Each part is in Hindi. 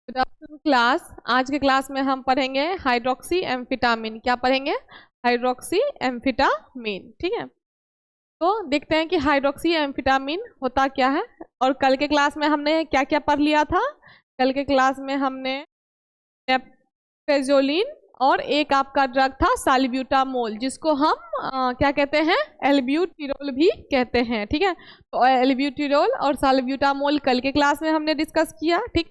Good afternoon class. आज के क्लास में हम पढ़ेंगे हाइड्रोक्सी एम्फेटामिन। क्या पढ़ेंगे? Hydroxy amphetamine. ठीक है, तो देखते हैं कि हाइड्रोक्सी एम्फेटामिन होता क्या है। और कल के क्लास में हमने क्या क्या पढ़ लिया था। कल के क्लास में हमने नेप्रेजोलिन और एक आपका ड्रग था साल्ब्यूटामोल, जिसको हम क्या कहते हैं? एल्ब्यूटिरोल भी कहते हैं। ठीक है, तो एल्ब्यूटिरोल और साल्ब्यूटामोल कल के क्लास में हमने डिस्कस किया। ठीक,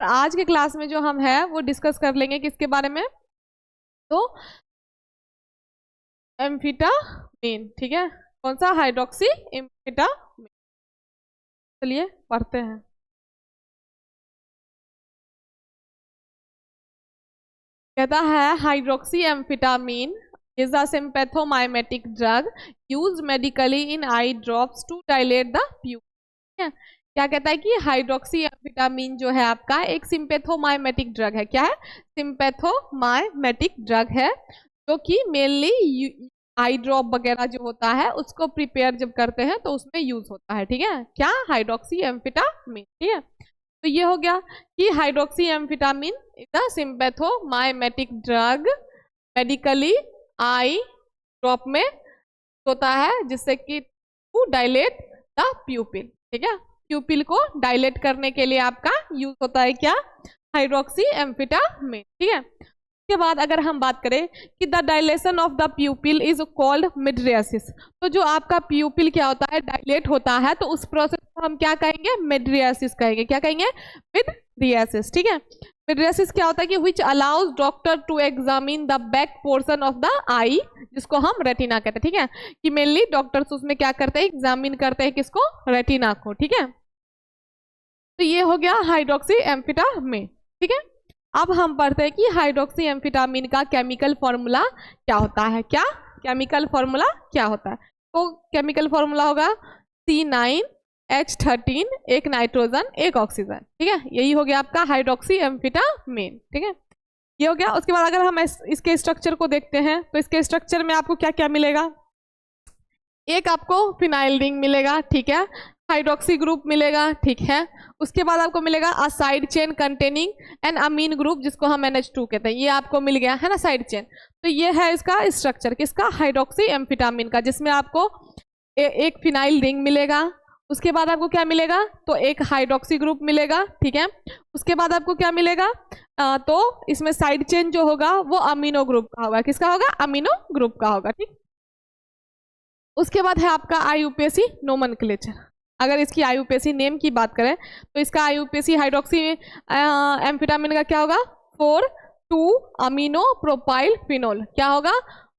आज के क्लास में जो हम है वो डिस्कस कर लेंगे किसके बारे में? तो एम्फेटामिन। ठीक है, कौन सा? Hydroxy amphetamine. चलिए पढ़ते हैं। कहता है hydroxy amphetamine is a sympathomimetic drug used medically in eye drops to dilate the pupil। क्या कहता है कि हाइड्रोक्सी एम्फेटामिन जो है आपका एक सिंपैथोमाइमेटिक ड्रग है। क्या है? सिंपैथोमाइमेटिक ड्रग है, जो कि मेनली आई ड्रॉप वगैरह जो होता है उसको प्रिपेयर जब करते हैं तो उसमें यूज होता है। ठीक है, क्या? Hydroxy amphetamine. ठीक है, तो ये हो गया कि hydroxy amphetamine is a sympathomimetic drug medically I drop में होता है, जिससे कि टू डायलेट द प्यूपिल। ठीक है, प्यूपिल को डायलेट करने के लिए आपका यूज होता है क्या? Hydroxy amphetamine. ठीक है, उसके बाद अगर हम बात करें कि the dilation of the प्यूपिल is called mydriasis, तो जो आपका प्यूपिल क्या होता है? डायलेट होता है, तो उस प्रोसेस को हम क्या कहेंगे? मिड्रियासिस कहेंगे। क्या कहेंगे? मिड्रियासिस। ठीक है, मिड्रियासिस क्या होता है कि which allows doctor to examine the back portion of the eye, जिसको हम रेटिना कहते हैं। ठीक है, कि मेनली डॉक्टर्स उसमें क्या करते हैं? एग्जामिन करते हैं किसको? रेटिना को। ठीक है, तो ये हो गया हाइड्रोक्सी एम्फेटामिन। ठीक है, अब हम पढ़ते हैं कि हाइड्रोक्सी एम्फेटामिन का केमिकल फॉर्मूला क्या होता है। क्या केमिकल फॉर्मूला क्या होता है? तो केमिकल फॉर्मूला होगा C9H13, एक नाइट्रोजन एक ऑक्सीजन। ठीक है, यही हो गया आपका हाइड्रोक्सी एम्फेटामिन। ठीक है, ये हो गया। उसके बाद अगर हम इसके स्ट्रक्चर को देखते हैं तो इसके स्ट्रक्चर में आपको क्या क्या मिलेगा? एक आपको फिनाइल रिंग मिलेगा। ठीक है, हाइड्रोक्सी ग्रुप मिलेगा। ठीक है, उसके बाद आपको मिलेगा a side chain containing an amine group, जिसको हम NH2 कहते हैं। ये आपको मिल गया है ना, साइड चेन। तो ये है इसका स्ट्रक्चर किसका? हाइड्रोक्सी एम्फेटामिन का, जिसमें आपको एक फिनाइल रिंग मिलेगा। उसके बाद आपको क्या मिलेगा? तो एक हाइड्रोक्सी ग्रुप मिलेगा। ठीक है, उसके बाद आपको क्या मिलेगा? तो इसमें साइड चेन जो होगा वो अमीनो ग्रुप का होगा। किसका होगा? अमीनो ग्रुप का होगा। ठीक, उसके बाद है आपका IUPAC नोमेनक्लेचर। अगर इसकी IUPAC नेम की बात करें तो इसका IUPAC हाइड्रोक्सी एम्फेटामिन का क्या होगा? 4,2 अमीनो प्रोपाइल फिनोल। क्या होगा?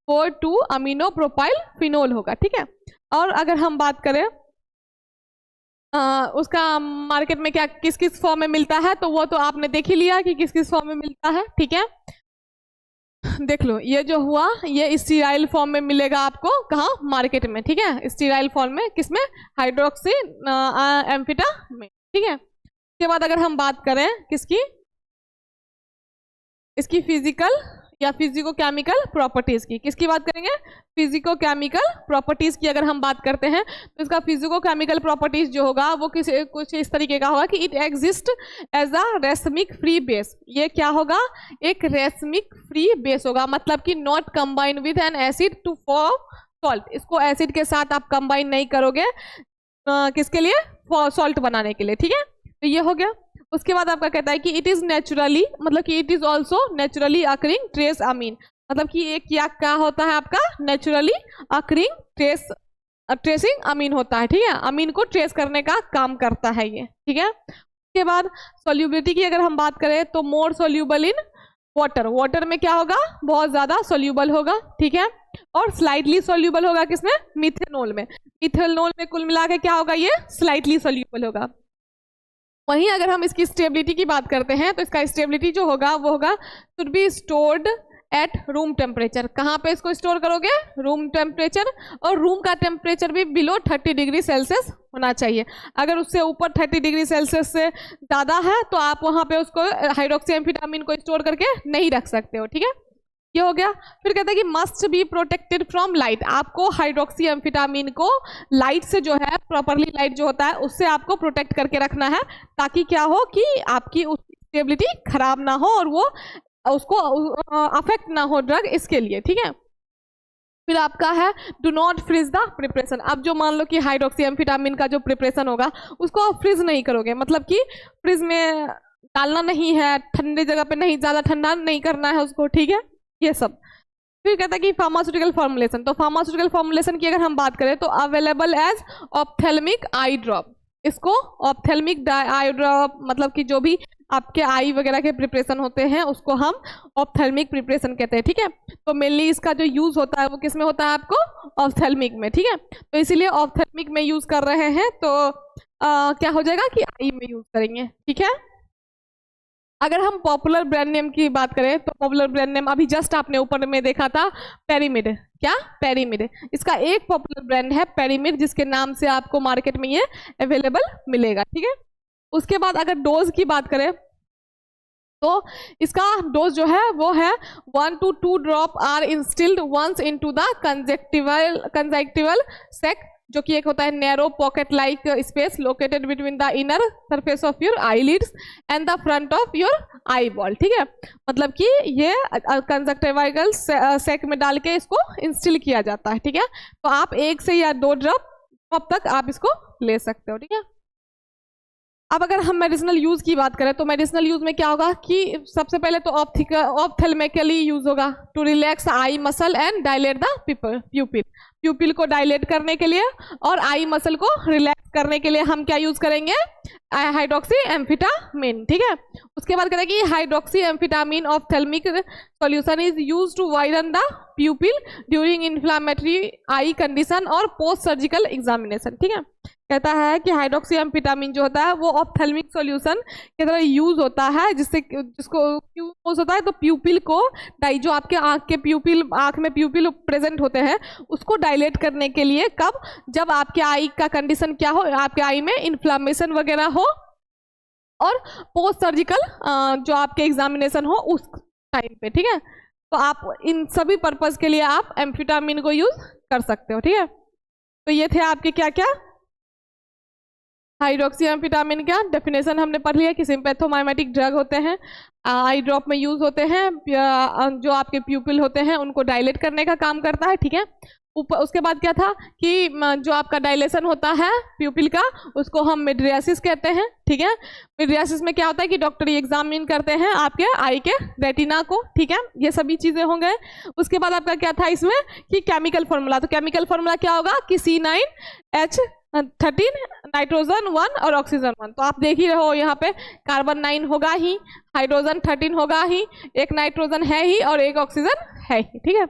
4,2 अमीनो प्रोपाइल फिनोल होगा। ठीक है, और अगर हम बात करें उसका मार्केट में क्या किस किस फॉर्म में मिलता है, तो वो तो आपने देख ही लिया कि किस किस फॉर्म में मिलता है। ठीक है, देख लो, ये जो हुआ ये स्टीराइल फॉर्म में मिलेगा आपको। कहाँ? मार्केट में। ठीक है, स्टीराइल फॉर्म में। किसमें? Hydroxy amphetamine. ठीक है, उसके बाद अगर हम बात करें किसकी? इसकी फिजिकल या फिजिको केमिकल प्रॉपर्टीज की। किसकी बात करेंगे? फिजिको केमिकल प्रॉपर्टीज की अगर हम बात करते हैं तो इसका फिजिको केमिकल प्रॉपर्टीज जो होगा वो कुछ इस तरीके का होगा कि it exist as a racemic free base. ये क्या होगा? एक रेसमिक फ्री बेस होगा, मतलब कि not combine with an acid to form salt. इसको एसिड के साथ आप कंबाइन नहीं करोगे किसके लिए? सॉल्ट बनाने के लिए। ठीक है, तो ये हो गया। उसके बाद आपका कहता है कि इट इज नेचुरली, मतलब कि it is also naturally occurring trace amine, मतलब कि एक क्या होता है आपका? नेचुरली अकरिंग ट्रेसिंग अमीन होता है। ठीक है, अमीन को ट्रेस करने का काम करता है ये। ठीक है, उसके बाद सोल्यूबिलिटी की अगर हम बात करें तो more soluble in water. Water में क्या होगा? बहुत ज्यादा सोल्यूबल होगा। ठीक है, और स्लाइटली सोल्यूबल होगा किसमें? मिथेनॉल में। मिथेनॉल में कुल मिला के क्या होगा? ये स्लाइटली सोल्यूबल होगा। वहीं अगर हम इसकी स्टेबिलिटी की बात करते हैं तो इसका स्टेबिलिटी जो होगा वो होगा should be stored at room temperature. कहाँ पे इसको स्टोर करोगे? रूम टेम्परेचर, और रूम का टेम्परेचर भी बिलो 30 डिग्री सेल्सियस होना चाहिए। अगर उससे ऊपर 30 डिग्री सेल्सियस से ज़्यादा है तो आप वहाँ पे उसको हाइड्रोक्सी एम्फेटामिन को स्टोर करके नहीं रख सकते हो। ठीक है, ये हो गया। फिर कहते हैं कि must be protected from light. आपको हाइड्रोक्सी एम्फेटामिन को लाइट से जो है, प्रॉपरली लाइट जो होता है उससे आपको प्रोटेक्ट करके रखना है, ताकि क्या हो कि आपकी स्टेबिलिटी खराब ना हो और वो उसको अफेक्ट ना हो ड्रग, इसके लिए, ठीक है। फिर आपका है do not freeze the preparation. अब जो मान लो कि हाइड्रोक्सी एम्फेटामिन का जो प्रिपरेशन होगा उसको आप फ्रीज नहीं करोगे, मतलब कि फ्रीज में डालना नहीं है, ठंडे जगह पे नहीं, ज़्यादा ठंडा नहीं करना है उसको, ठीक है, ये सब। फिर कहता है कि फार्मास्यूटिकल फॉर्मुलेशन, तो फार्मास्यूटिकल फॉर्मुलेशन की अगर हम बात करें तो अवेलेबल एज ऑप्थेल्मिक आई ड्रॉप। इसको ऑप्थेल्मिक आई ड्रॉप मतलब कि जो भी आपके आई वगैरह के प्रिपरेशन होते हैं उसको हम ऑप्थेल्मिक प्रिपरेशन कहते हैं, ठीक है। तो मेनली इसका जो यूज होता है वो किस में होता है आपको, ऑप्थेल्मिक में, ठीक है। तो इसीलिए ऑप्थेल्मिक में यूज कर रहे हैं, तो क्या हो जाएगा कि आई में यूज करेंगे, ठीक है। अगर हम पॉपुलर ब्रांड नेम की बात करें तो पॉपुलर ब्रांड नेम अभी जस्ट आपने ऊपर में देखा था पेरीमिड, क्या पेरीमिड, इसका एक पॉपुलर ब्रांड है पेरीमिड, जिसके नाम से आपको मार्केट में ये अवेलेबल मिलेगा, ठीक है। उसके बाद अगर डोज की बात करें तो इसका डोज जो है वो है 1 to 2 drop are instilled once into the conjunctival sac, जो कि एक होता है narrow pocket like space located between the inner surface of your eyelids and the front of your eye ball, ठीक है। मतलब कि ये कंजक्टिवल सेक में डाल के इसको इंस्टिल किया जाता है, ठीक है। तो आप 1 से या 2 ड्रॉप तक आप इसको ले सकते हो, ठीक है। अब अगर हम मेडिसिनल यूज की बात करें तो मेडिसिनल यूज में क्या होगा कि सबसे पहले तो ऑप्थेल्मिकली यूज होगा to relax eye muscle and dilate the pupil, pupil को डायलेट करने के लिए और आई मसल को रिलैक्स करने के लिए हम क्या यूज करेंगे, हाइड्रोक्सी एम्फेटामिन, ठीक है। उसके बाद कहते हैं कि hydroxy amphetamine ophthalmic solution is used to widen the pupil during inflammatory eye condition और पोस्ट सर्जिकल एग्जामिनेशन, ठीक है। कहता है कि हाइड्रोक्सी एम्फेटामिन जो होता है वो ऑप्थेल्मिक सॉल्यूशन की तरह यूज होता है, जिसको क्यों यूज होता है, तो प्यूपिल को जो आपके आंख में प्यूपिल प्रेजेंट होते हैं उसको डायलेट करने के लिए, कब, जब आपके आई का कंडीशन क्या हो, आपके आई में इन्फ्लामेशन वगैरह हो और पोस्ट सर्जिकल जो आपके एग्जामिनेशन हो उस टाइम पे, ठीक है। तो आप इन सभी पर्पज के लिए आप एम्फेटामिन को यूज कर सकते हो, ठीक है। तो ये थे आपके क्या क्या हाइड्रोक्सी एम्फेटामिन का डेफिनेशन हमने पढ़ लिया कि सिंपैथोमाइमेटिक ड्रग होते हैं, आई ड्रॉप में यूज होते हैं, जो आपके प्यूपिल होते हैं उनको डायलेट करने का काम करता है, ठीक है। उसके बाद क्या था कि जो आपका डायलेशन होता है प्यूपिल का उसको हम मिड्रियासिस कहते हैं, ठीक है। मिड्रियासिस में क्या होता है कि डॉक्टर एग्जामिन करते हैं आपके आई के रेटिना को, ठीक है। ये सभी चीजें होंगे। उसके बाद आपका क्या था इसमें कि केमिकल फॉर्मूला, तो केमिकल फॉर्मूला क्या होगा कि C9H13 नाइट्रोजन 1 और ऑक्सीजन 1। तो आप देख ही रहो यहाँ पे कार्बन 9 होगा ही, हाइड्रोजन 13 होगा ही, एक नाइट्रोजन है ही और एक ऑक्सीजन है ही, ठीक है।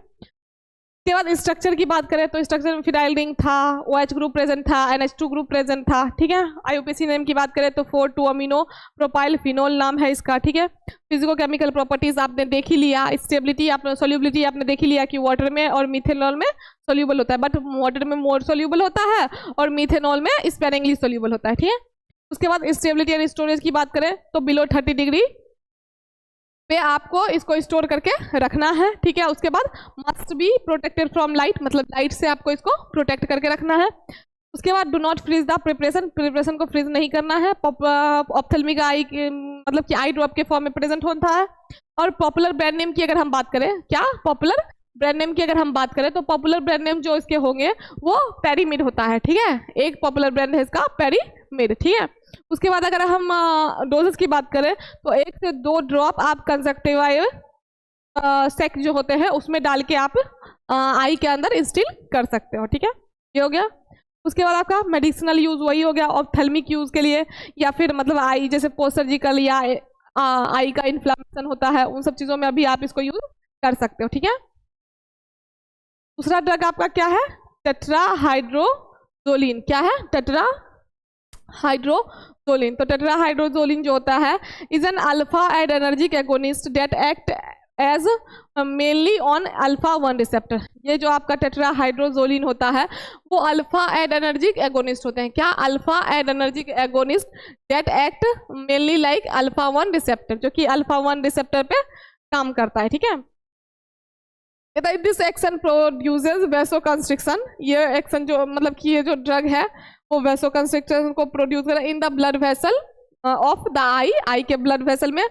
उसके बाद स्ट्रक्चर की बात करें तो स्ट्रक्चर में फिनाइल रिंग था, OH ग्रुप प्रेजेंट था, NH2 ग्रुप प्रेजेंट था, ठीक है। IUPAC नेम की बात करें तो 4,2 अमीनो प्रोपाइल फिनोल नाम है इसका, ठीक है। फिजिको केमिकल प्रॉपर्टीज आपने देख ही लिया, स्टेबिलिटी आपने, सोल्यूबिलिटी आपने देख ही लिया कि वाटर में और मिथेनॉल में सोल्यूबल होता है, बट वाटर में मोर सोल्यूबल होता है और मिथेनॉल में स्पेरिंगली सोल्यूबल होता है, ठीक है। उसके बाद स्टेबिलिटी एंड स्टोरेज की बात करें तो बिलो 30 डिग्री पे आपको इसको स्टोर करके रखना है, ठीक है। उसके बाद must be protected from light, मतलब लाइट से आपको इसको प्रोटेक्ट करके रखना है। उसके बाद do not freeze the preparation को फ्रीज नहीं करना है। ऑप्थेल्मिक आई मतलब कि आई ड्रॉप के फॉर्म में प्रेजेंट होता है। और पॉपुलर ब्रांड नेम की अगर हम बात करें, क्या पॉपुलर ब्रांड नेम की अगर हम बात करें तो पॉपुलर ब्रांड नेम जो इसके होंगे वो पेरीमिड होता है, ठीक है। एक पॉपुलर ब्रांड है इसका पेरीमिड, ठीक है। उसके बाद अगर हम डोजेस की बात करें तो 1 से 2 ड्रॉप आप कंजक्टिवाइल सेक जो होते हैं उसमें डाल के आप आई के अंदर इंस्टिल कर सकते हो, ठीक है। ये हो गया। उसके बाद आपका मेडिसिनल यूज वही हो गया ऑप्थेल्मिक यूज के लिए, या फिर मतलब आई जैसे पोस्ट सर्जिकल या आई का इन्फ्लामेशन होता है उन सब चीज़ों में अभी आप इसको यूज कर सकते हो, ठीक है। दूसरा ड्रग आपका क्या है, टेट्राहाइड्रोजोलिन। क्या है, टेट्राहाइड्रोजोलिन। तो टेट्राहाइड्रोजोलिन जो होता है is an alpha adrenergic agonist that act as mainly on alpha 1 receptor. ये जो आपका टेट्राहाइड्रोजोलिन होता है वो अल्फा एडरेनर्जिक एगोनिस्ट होते हैं। क्या, alpha adrenergic agonist that act mainly like alpha 1 receptor, जो कि अल्फा 1 रिसेप्टर पे काम करता है, ठीक है। This action produces vasoconstriction. ये एक्शन जो मतलब कि ये जो ड्रग है वो वैसोकंस्ट्रिक्शन को प्रोड्यूस कर in the blood vessel of the eye के ब्लड वेसल में,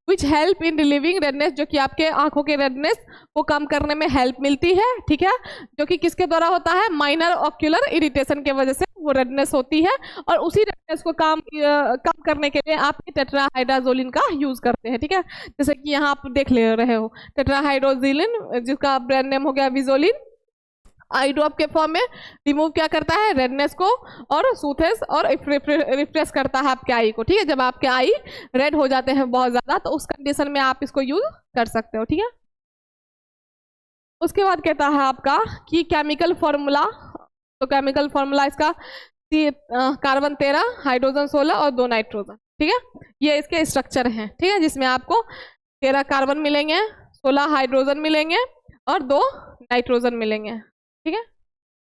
which help in relieving redness, जो कि आपके आंखों के रेडनेस को कम करने में हेल्प मिलती है, ठीक है, जो कि किसके द्वारा होता है, माइनर ऑक्यूलर इरिटेशन के वजह से वो रेडनेस होती है, और उसी रेडनेस को कम करने के लिए आप टेट्राहाइड्राजोलिन का यूज करते हैं, ठीक है। जैसे कि यहाँ आप देख ले रहे हो टेट्राहाइड्रोजोलिन, जिसका ब्रांड नेम हो गया विजोलिन, आई ड्रॉप के फॉर्म में रिमूव क्या करता है, रेडनेस को, और सूथेस और रिफ्रेश करता है आपके आई को, ठीक है। जब आपके आई रेड हो जाते हैं बहुत ज्यादा, तो उस कंडीशन में आप इसको यूज कर सकते हो, ठीक है। उसके बाद कहता है आपका कि केमिकल फॉर्मूला, तो केमिकल फॉर्मूला इसका कार्बन 13, हाइड्रोजन 16 और 2 नाइट्रोजन, ठीक है। ये इसके स्ट्रक्चर हैं, ठीक है, जिसमें आपको 13 कार्बन मिलेंगे, 16 हाइड्रोजन मिलेंगे और 2 नाइट्रोजन मिलेंगे, ठीक है।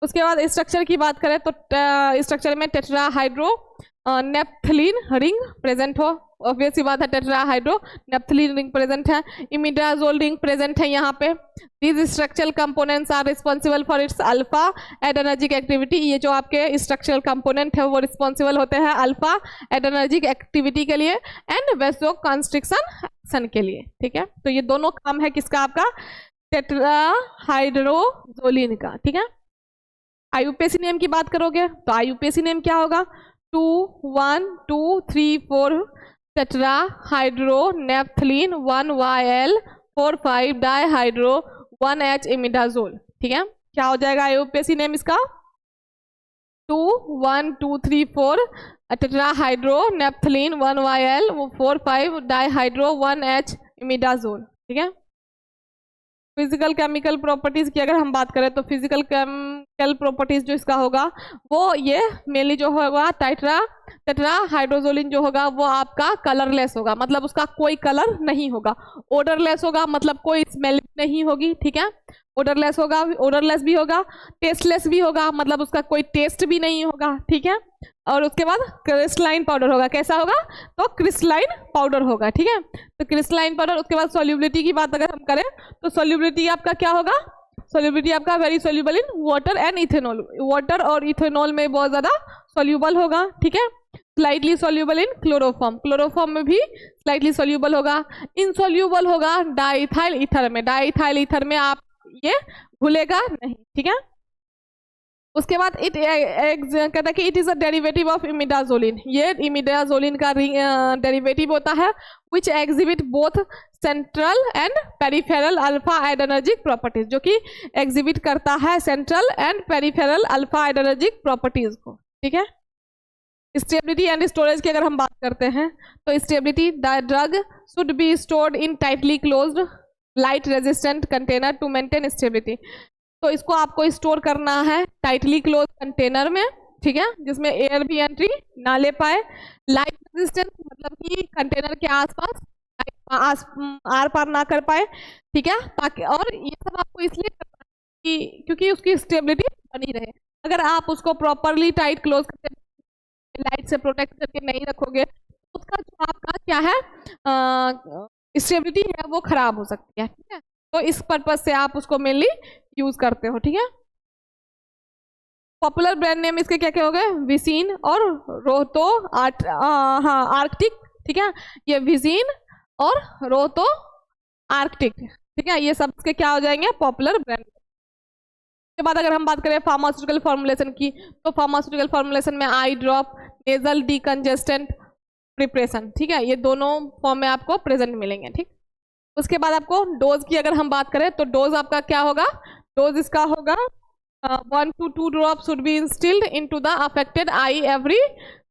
उसके बाद स्ट्रक्चर की बात करें तो स्ट्रक्चर में टेट्राहाइड्रो नेप्थलीन रिंग प्रेजेंट हो, ऑब्वियस सी बात है, टेट्राहाइड्रो नेप्थलीन रिंग प्रेजेंट है, इमिडाजोल रिंग प्रेजेंट है यहाँ पे। These structural components are responsible for its alpha adrenergic activity, ये जो आपके स्ट्रक्चरल कंपोनेंट है वो रिस्पॉन्सिबल होते हैं अल्फा एडर्नर्जिक एक्टिविटी के लिए एंड वेसो कंस्ट्रिक्शन एक्शन के लिए, ठीक है। तो ये दोनों काम है किसका, आपका टेट्राहाइड्रोजोलिन का, ठीक है। आईयूपीएसी नेम की बात करोगे तो आईयूपीएसी नेम क्या होगा, 2 1 2 3 4 tetrahydro naphthalene 1YL 4 5 डाइहाइड्रो 1H imidazole, ठीक है। क्या हो जाएगा आईयूपीएसी नेम इसका, 2 1 2 3 4 tetrahydro naphthalene 1YL 4 5 डाइहाइड्रो 1H imidazole, ठीक है। फिजिकल केमिकल प्रॉपर्टीज की अगर हम बात करें तो फिजिकल केमिकल प्रॉपर्टीज जो इसका होगा वो ये मेनली जो होगा टेट्राहाइड्रोजोलिन जो होगा वो आपका कलरलेस होगा, मतलब उसका कोई कलर नहीं होगा, ओडरलेस होगा, मतलब कोई स्मेल नहीं होगी, ठीक है। ओडरलेस होगा, ओडरलेस भी होगा, टेस्टलेस भी होगा, मतलब उसका कोई टेस्ट भी नहीं होगा, ठीक है। और उसके बाद क्रिस्टलाइन पाउडर होगा, कैसा होगा, तो क्रिस्टलाइन पाउडर होगा, ठीक है। तो क्रिस्टलाइन पाउडर, उसके बाद सॉल्युबिलिटी की बात अगर हम करें तो सॉल्युबिलिटी आपका क्या होगा, सॉल्युबिलिटी आपका very soluble in water and ethanol, water और इथेनॉल में बहुत ज्यादा सॉल्युबल होगा, ठीक है। Slightly soluble in chloroform, chloroform में भी स्लाइटली सॉल्युबल होगा, इनसॉल्युबल होगा डाइथाइल ईथर में, डाइथाइल ईथर में आप ये घुलेगा नहीं, ठीक है। उसके बाद कहता है कि it is a derivative of imidazoline, ये इमिडाजोलिन का डेरिवेटिव होता है which exhibit both central and peripheral alpha adrenergic properties, जो कि एग्जिबिट करता है central and peripheral alpha adrenergic properties को, ठीक है। स्टेबिलिटी एंड स्टोरेज की अगर हम बात करते हैं तो stability, the drug should be stored in tightly closed light resistant container to maintain stability, तो इसको आपको स्टोर करना है टाइटली क्लोज कंटेनर में, ठीक है, जिसमें एयर भी एंट्री ना ले पाए, लाइट रेजिस्टेंट मतलब कि कंटेनर के आसपास आर पार ना कर पाए, ठीक है, ताकि, और ये सब आपको इसलिए करना है कि क्योंकि उसकी स्टेबिलिटी बनी रहे। अगर आप उसको प्रॉपरली टाइट क्लोज करके लाइट से प्रोटेक्ट करके नहीं रखोगे, उसका जो आपका क्या है स्टेबिलिटी है वो खराब हो सकती है, ठीक है। तो इस पर्पज से आप उसको मेनली यूज करते हो, ठीक है। पॉपुलर ब्रांड नेम इसके क्या क्या हो गए, विसिन और रोहतो आर्कटिक, ठीक है, ये विसिन और रोहतो आर्कटिक, ठीक है, ये सब इसके क्या हो जाएंगे, पॉपुलर ब्रांड। के बाद अगर हम बात करें फार्मास्यूटिकल फॉर्मुलेशन की, तो फार्मास्यूटिकल फॉर्मुलेशन में आई ड्रॉप, नेजल डीकंजेस्टेंट प्रिपरेशन, ठीक है, ये दोनों फॉर्म में आपको प्रेजेंट मिलेंगे, ठीक। उसके बाद आपको डोज की अगर हम बात करें तो डोज आपका क्या होगा, डोज इसका होगा 1 to 2 drops should be instilled into the affected eye every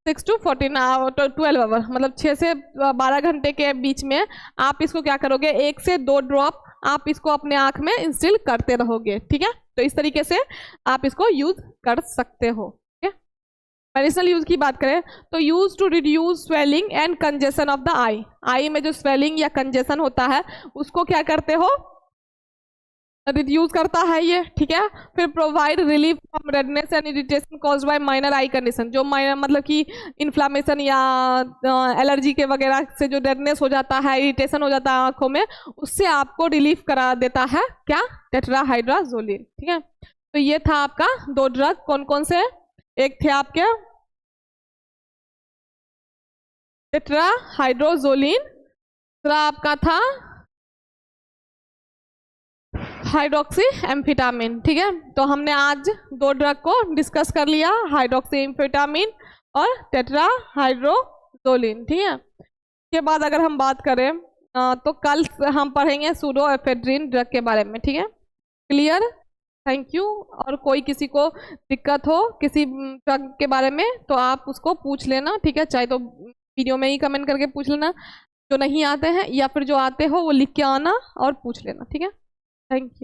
6 to 12 our, मतलब 6 से 12 घंटे के बीच में आप इसको क्या करोगे, 1 से 2 ड्रॉप आप इसको अपने आंख में इंस्टिल करते रहोगे, ठीक है। तो इस तरीके से आप इसको यूज कर सकते हो, ठीक है। मेडिसिनल यूज की बात करें तो use to reduce swelling and congestion of the eye, eye में जो स्वेलिंग या कंजेशन होता है उसको क्या करते हो, रिड्यूस करता है ये, ठीक है। फिर provide relief from redness and irritation caused by minor I condition, जो माइनर मतलब कि इन्फ्लामेशन या एलर्जी के वगैरह से जो रेडनेस हो जाता है, इरिटेशन हो जाता है आंखों में, उससे आपको रिलीफ करा देता है क्या, टेट्राहाइड्राजोलिन, ठीक है। तो ये था आपका 2 ड्रग, कौन कौन से, एक थे आपके टेट्राहाइड्रोजोलिन, दूसरा आपका था हाइड्रोक्सी एम्फेटामिन। ठीक है, तो हमने आज 2 ड्रग को डिस्कस कर लिया, हाइड्रोक्सी एम्फेटामिन और टेट्राहाइड्रोजोलिन। ठीक है, इसके बाद अगर हम बात करें तो कल हम पढ़ेंगे सूडोएफेड्रिन ड्रग के बारे में। ठीक है, क्लियर, थैंक यू। और कोई किसी को दिक्कत हो किसी ड्रग के बारे में तो आप उसको पूछ लेना। ठीक है, चाहे तो वीडियो में ही कमेंट करके पूछ लेना, जो नहीं आते हैं, या फिर जो आते हो वो लिख के आना और पूछ लेना। ठीक है, थैंक यू।